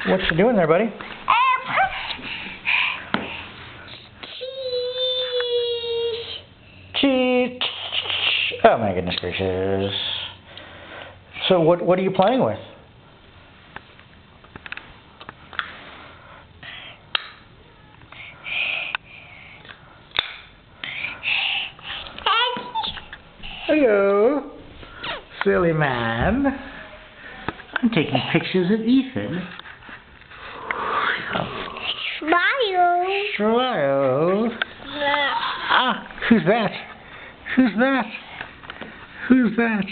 What you doing there, buddy? Cheese. Oh my goodness gracious. So what are you playing with? Hello, silly man. I'm taking pictures of Ethan. Smile. Smile. Ah, who's that? Who's that? Who's that?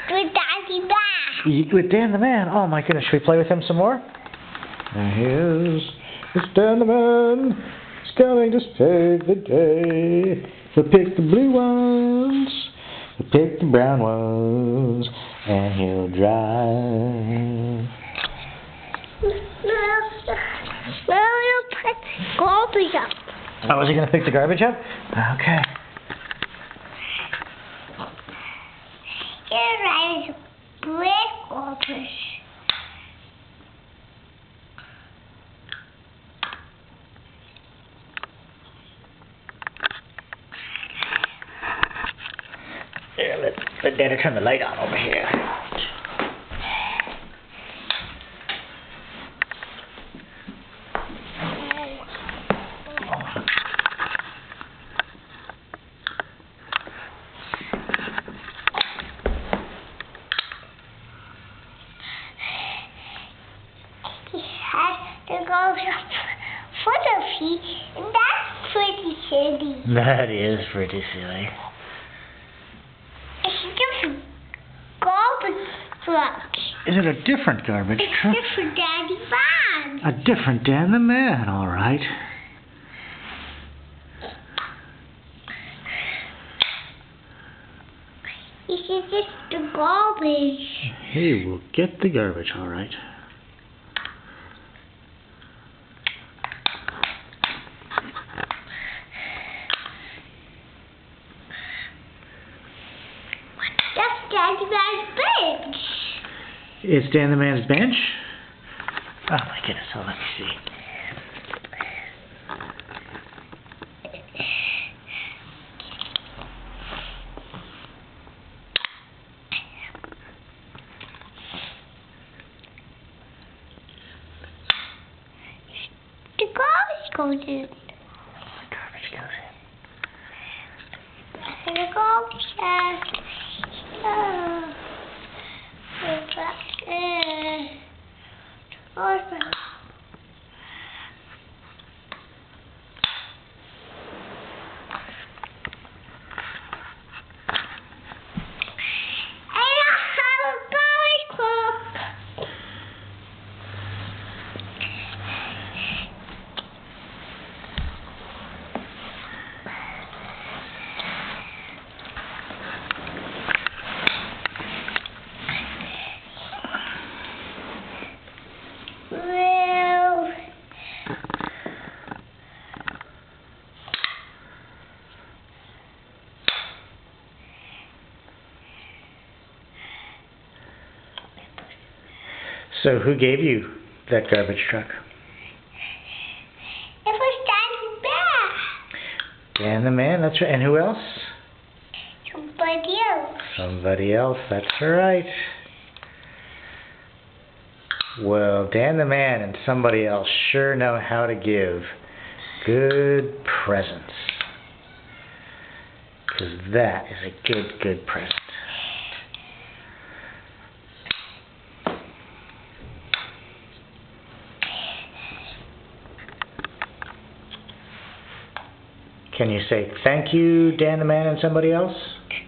With Daddy Bass. With Dan the Man. Oh my goodness, should we play with him some more? There he is. It's Dan the Man. He's coming to save the day. He'll pick the blue ones. He'll pick the brown ones. And he'll drive. No, you'll pick garbage up. Oh, is he going to pick the garbage up? Okay. You're right, it's brick garbage. Here, let Daddy turn the light on over here. He has to go for the feet, and that's pretty silly. That is pretty silly. It's just garbage trucks. Is it a different garbage truck? It's just for Daddy Van. A different Dan the Man, all right. This is just the garbage. He will get the garbage, all right. That's Daddy Van's bench. It's Dan the Man's bench? Oh my goodness, oh, let me see. The garbage goes in. The garbage goes in. And the garbage has... So who gave you that garbage truck? It was Daddy Bear. Dan the Man, that's right. And who else? Somebody else. Somebody else, that's right. Well, Dan the Man and somebody else sure know how to give good presents. Because that is a good present. Can you say thank you, Dan the Man and somebody else?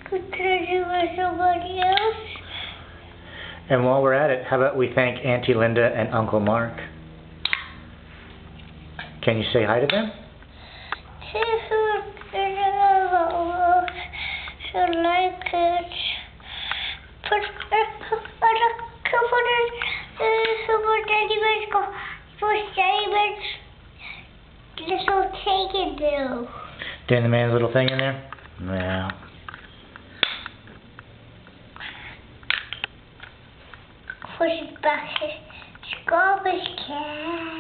Could you with somebody else? And while we're at it, how about we thank Auntie Linda and Uncle Mark? Can you say hi to them? Little take it though. Dan the Man's little thing in there? Yeah. push it back. Garbage can.